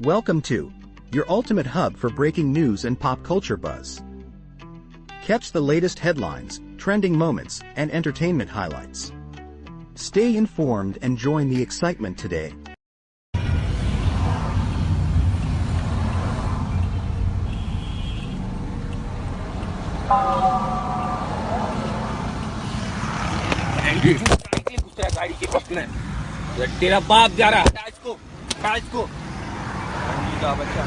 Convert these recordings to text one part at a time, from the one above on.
Welcome to your ultimate hub for breaking news and pop culture buzz. Catch the latest headlines, trending moments, and entertainment highlights. Stay informed and join the excitement today. तेरा बाप जा रहा है इसको बच्चा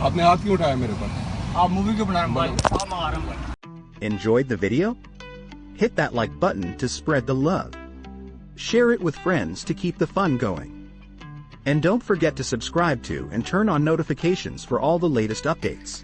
आपने हाथ क्यों उठाया मेरे पर? आप मूवी क्यों बना रहे हैं? Enjoyed the video? Hit that like button to spread the love. Share it with friends to keep the fun going. And don't forget to subscribe to and turn on notifications for all the latest updates.